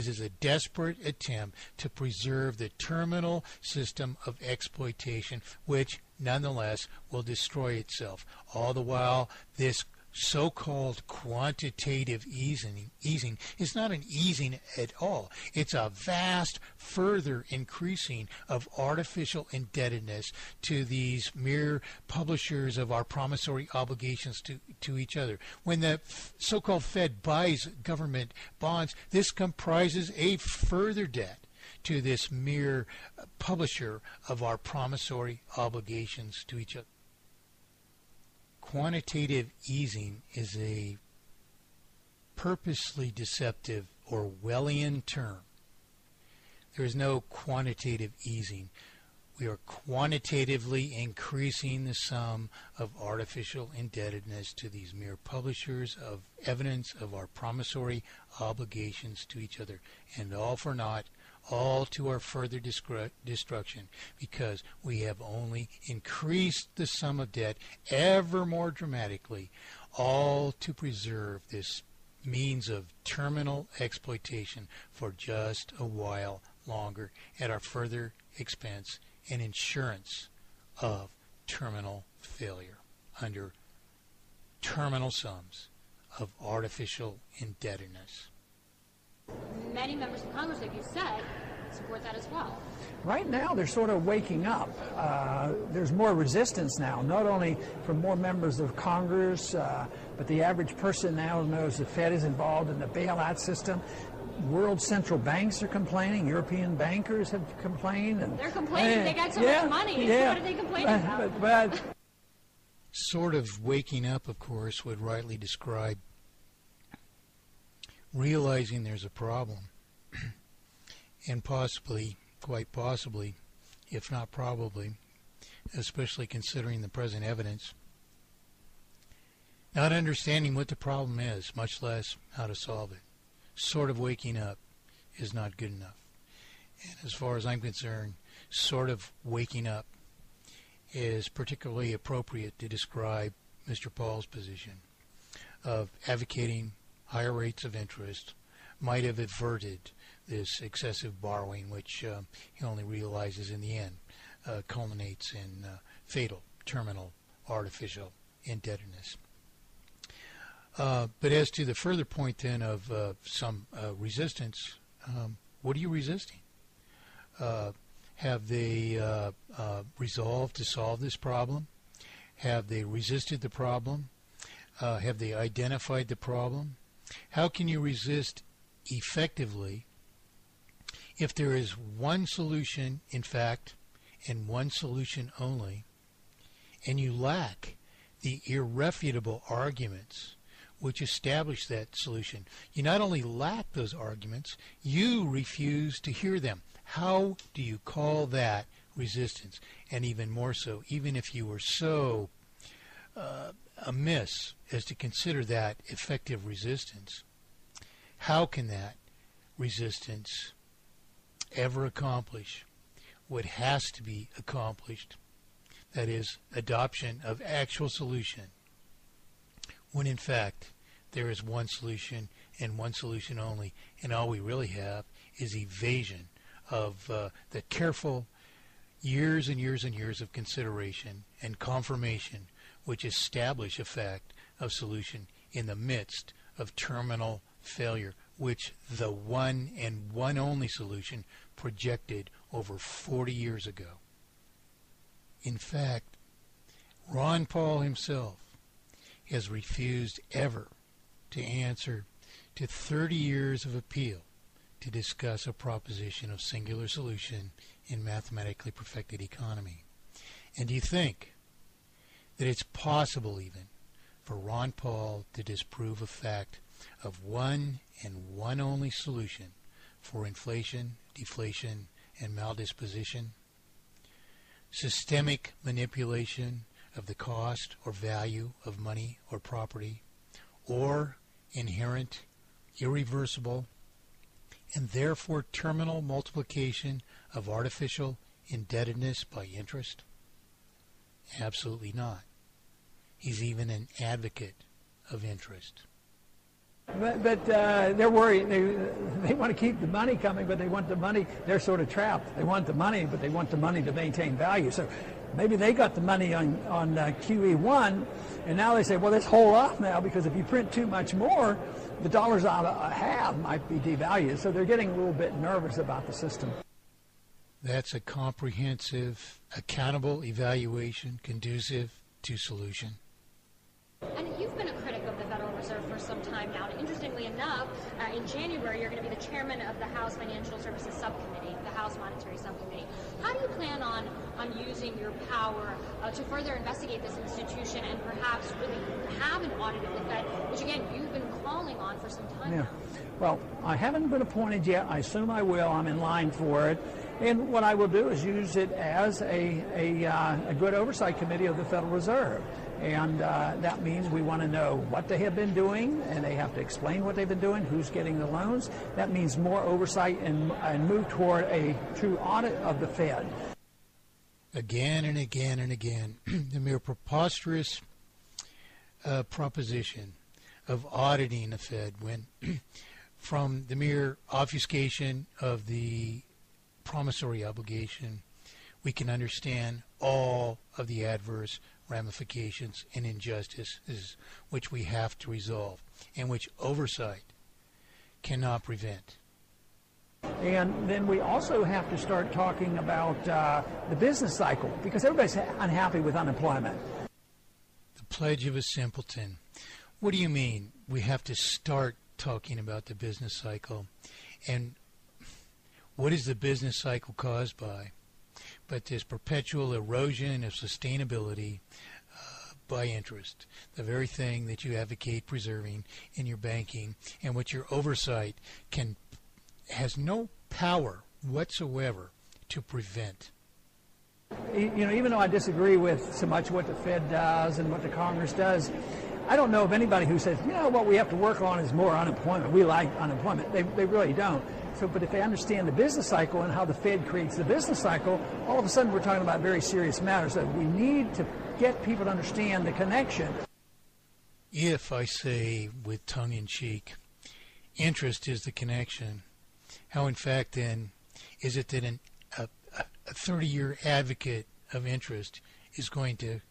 is a desperate attempt to preserve the terminal system of exploitation, which nonetheless will destroy itself. All the while, this so-called quantitative easing is not an easing at all. It's a vast further increasing of artificial indebtedness to these mere publishers of our promissory obligations to each other. When the so-called Fed buys government bonds, this comprises a further debt to this mere publisher of our promissory obligations to each other. Quantitative easing is a purposely deceptive Orwellian term. There is no quantitative easing. We are quantitatively increasing the sum of artificial indebtedness to these mere publishers of evidence of our promissory obligations to each other, and all for naught, all to our further destruction, because we have only increased the sum of debt ever more dramatically, all to preserve this means of terminal exploitation for just a while longer at our further expense and insurance of terminal failure under terminal sums of artificial indebtedness. Many members of Congress, like you said, support that as well. Right now, they're sort of waking up. There's more resistance now, not only from more members of Congress, but the average person now knows the Fed is involved in the bailout system. World central banks are complaining. European bankers have complained. And they're complaining. They got so much money. So what are they complaining about? But sort of waking up, of course, would rightly describe realizing there's a problem, and possibly, quite possibly, if not probably, especially considering the present evidence, not understanding what the problem is, much less how to solve it. Sort of waking up is not good enough. And as far as I'm concerned, sort of waking up is particularly appropriate to describe Mr. Paul's position of advocating higher rates of interest might have averted this excessive borrowing, which he only realizes in the end culminates in fatal, terminal, artificial indebtedness. But as to the further point then of some resistance, what are you resisting? Have they resolved to solve this problem? Have they resisted the problem? Have they identified the problem? How can you resist effectively if there is one solution, in fact, and one solution only, and you lack the irrefutable arguments which establish that solution? You not only lack those arguments, you refuse to hear them. How do you call that resistance? And even more so, even if you were so amiss as to consider that effective resistance, how can that resistance ever accomplish what has to be accomplished, that is, adoption of actual solution, when in fact there is one solution and one solution only, and all we really have is evasion of the careful years and years and years of consideration and confirmation which establish a fact of solution in the midst of terminal failure, which the one and one only solution projected over 40 years ago. In fact, Ron Paul himself has refused ever to answer to 30 years of appeal to discuss a proposition of singular solution in mathematically perfected economy. And do you think that it's possible even for Ron Paul to disprove a fact of one and one only solution for inflation, deflation, and maldisposition? Systemic manipulation of the cost or value of money or property, or inherent, irreversible, and therefore terminal multiplication of artificial indebtedness by interest? Absolutely not. He's even an advocate of interest. But they're worried. They want to keep the money coming, but they want the money. They're sort of trapped. They want the money, but they want the money to maintain value. So maybe they got the money on QE1, and now they say, well, let's hold off now, because if you print too much more, the dollars I have might be devalued. So they're getting a little bit nervous about the system. That's a comprehensive, accountable evaluation conducive to solution. And you've been a critic of the Federal Reserve for some time now. And interestingly enough, in January, you're going to be the chairman of the House Financial Services Subcommittee, the House Monetary Subcommittee. How do you plan on using your power to further investigate this institution and perhaps really have an audit of the Fed, which, again, you've been calling on for some time now? Well, I haven't been appointed yet. I assume I will. I'm in line for it. And what I will do is use it as a good oversight committee of the Federal Reserve. And that means we want to know what they have been doing, and they have to explain what they've been doing, who's getting the loans. That means more oversight and move toward a true audit of the Fed. Again and again and again, the mere preposterous proposition of auditing the Fed, when from the mere obfuscation of the promissory obligation, we can understand all of the adverse ramifications and injustices which we have to resolve and which oversight cannot prevent. And then we also have to start talking about the business cycle, because everybody's unhappy with unemployment. The pledge of a simpleton. What do you mean we have to start talking about the business cycle? And what is the business cycle caused by? But this perpetual erosion of sustainability by interest, the very thing that you advocate preserving in your banking, and which your oversight has no power whatsoever to prevent. You know, even though I disagree with so much what the Fed does and what the Congress does, I don't know of anybody who says, you know, what we have to work on is more unemployment. We like unemployment. They really don't. So, but if they understand the business cycle and how the Fed creates the business cycle, all of a sudden we're talking about very serious matters. So we need to get people to understand the connection. If I say with tongue-in-cheek, interest is the connection, how in fact then is it that a 30-year advocate of interest is going to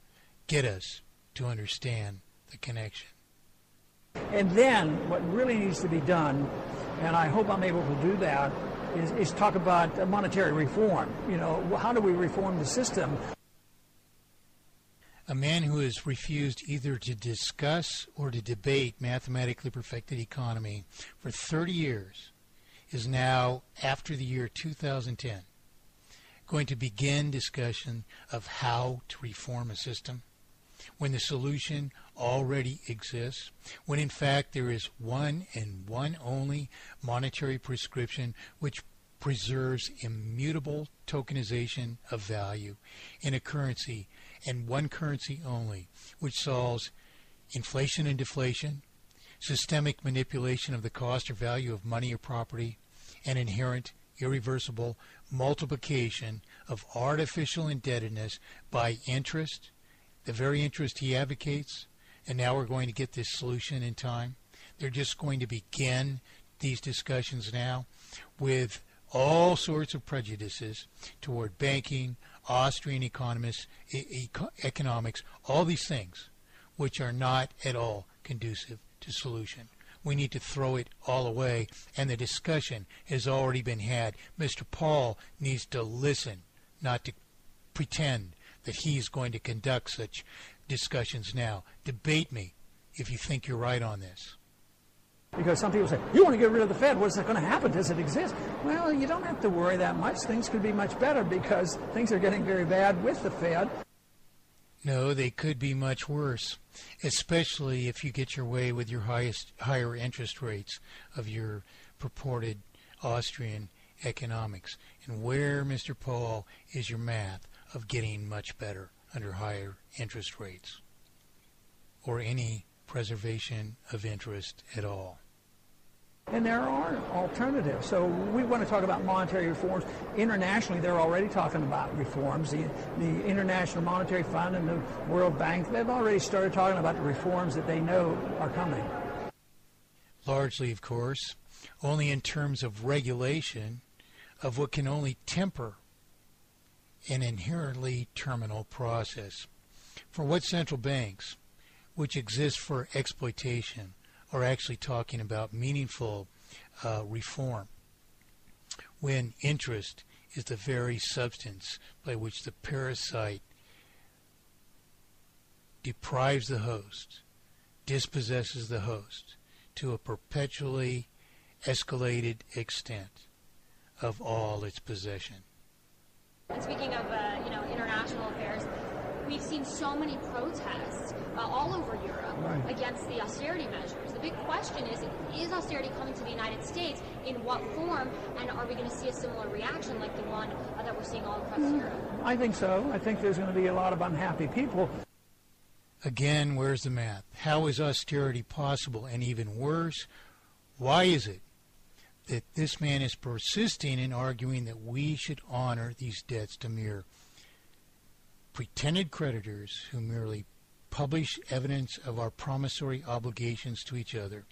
get us to understand the connection? And then what really needs to be done, and I hope I'm able to do that, is talk about monetary reform. You know, how do we reform the system? A man who has refused either to discuss or to debate mathematically perfected economy for 30 years is now, after the year 2010, going to begin discussion of how to reform a system when the solution already exists, when in fact there is one and one only monetary prescription which preserves immutable tokenization of value in a currency, and one currency only, which solves inflation and deflation, systemic manipulation of the cost or value of money or property, and inherent irreversible multiplication of artificial indebtedness by interest, the very interest he advocates. And now we're going to get this solution in time. They're just going to begin these discussions now with all sorts of prejudices toward banking, Austrian economics, all these things which are not at all conducive to solution. We need to throw it all away, and the discussion has already been had. Mr. Paul needs to listen, not to pretend that he's going to conduct such discussions now. Debate me if you think you're right on this. Because some people say, you want to get rid of the Fed, what's going to happen? Does it exist? Well, you don't have to worry that much. Things could be much better because things are getting very bad with the Fed. No, they could be much worse, especially if you get your way with your higher interest rates of your purported Austrian economics. And where, Mr. Paul, is your math of getting much better under higher interest rates, or any preservation of interest at all? And there are alternatives. So we want to talk about monetary reforms. Internationally, they're already talking about reforms. The International Monetary Fund and the World Bank, they've already started talking about the reforms that they know are coming. largely, of course, only in terms of regulation of what can only temper an inherently terminal process. For what central banks, which exist for exploitation, are actually talking about meaningful reform, when interest is the very substance by which the parasite deprives the host, dispossesses the host to a perpetually escalated extent of all its possession. And speaking of international affairs, we've seen so many protests all over Europe against the austerity measures. The big question is austerity coming to the United States? In what form? And are we going to see a similar reaction like the one that we're seeing all across Europe? I think so. I think there's going to be a lot of unhappy people. Again, where's the math? How is austerity possible? And even worse, why is it that this man is persisting in arguing that we should honor these debts to mere pretended creditors who merely publish evidence of our promissory obligations to each other,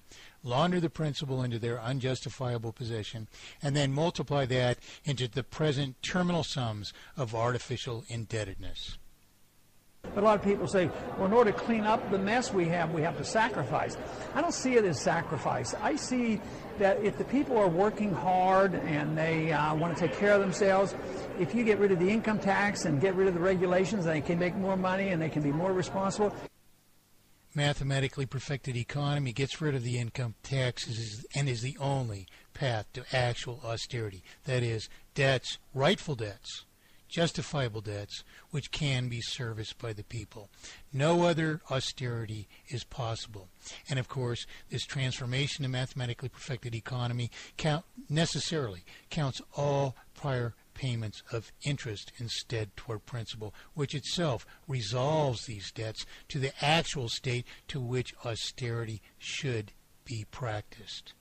launder the principal into their unjustifiable possession, and then multiply that into the present terminal sums of artificial indebtedness? But a lot of people say, well, in order to clean up the mess we have to sacrifice. I don't see it as sacrifice. I see that if the people are working hard and they want to take care of themselves, if you get rid of the income tax and get rid of the regulations, they can make more money and they can be more responsible. Mathematically perfected economy gets rid of the income taxes and is the only path to actual austerity. That is, debts, rightful debts, justifiable debts, which can be serviced by the people. No other austerity is possible. And of course, this transformation to mathematically perfected economy necessarily counts all prior payments of interest instead toward principal, which itself resolves these debts to the actual state to which austerity should be practiced.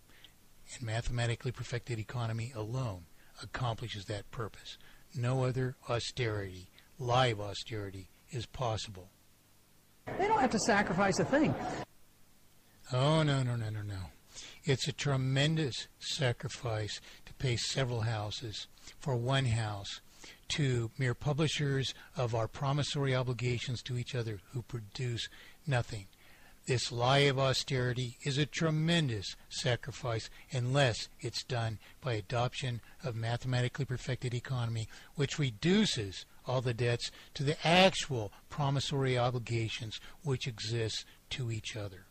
And mathematically perfected economy alone accomplishes that purpose. No other austerity, live austerity, is possible. They don't have to sacrifice a thing. Oh, no. It's a tremendous sacrifice to pay several houses for one house to mere publishers of our promissory obligations to each other who produce nothing. This lie of austerity is a tremendous sacrifice unless it's done by adoption of mathematically perfected economy, which reduces all the debts to the actual promissory obligations which exist to each other.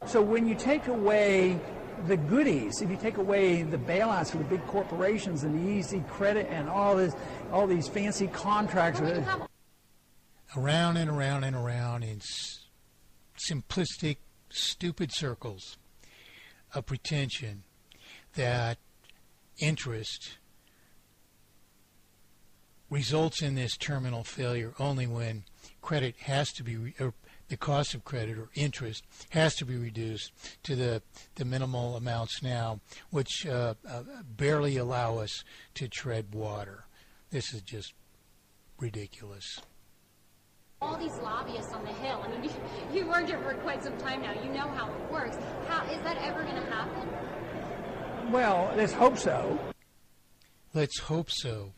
So when you take away the goodies, if you take away the bailouts for the big corporations and the easy credit and all these fancy contracts, around and around and around in simplistic, stupid circles of pretension that interest results in this terminal failure only when credit has to be, or the cost of credit or interest has to be reduced to the minimal amounts now, which barely allow us to tread water. This is just ridiculous. All these lobbyists on the Hill, I mean, you've worked here for quite some time now. You know how it works. How is that ever going to happen? Well, let's hope so. Let's hope so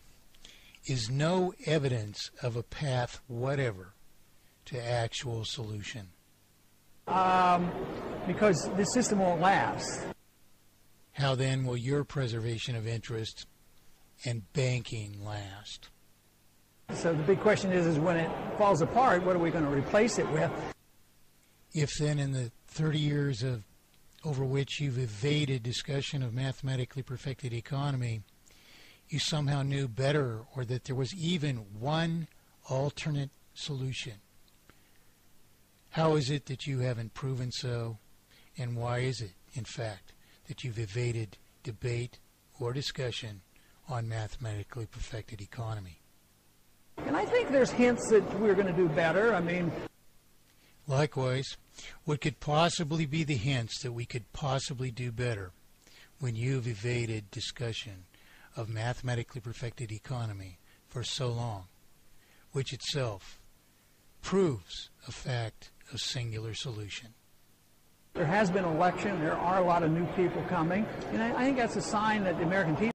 is no evidence of a path whatever to actual solution. Because the system won't last. How then will your preservation of interest and banking last? So the big question is when it falls apart, what are we going to replace it with? If then in the 30 years over which you've evaded discussion of mathematically perfected economy, you somehow knew better, or that there was even one alternate solution, how is it that you haven't proven so, and why is it, in fact, that you've evaded debate or discussion on mathematically perfected economy? And I think there's hints that we're going to do better. I mean, likewise, what could possibly be the hints that we could possibly do better when you've evaded discussion of mathematically perfected economy for so long, which itself proves a fact of singular solution? There has been an election. There are a lot of new people coming. And I think that's a sign that the American people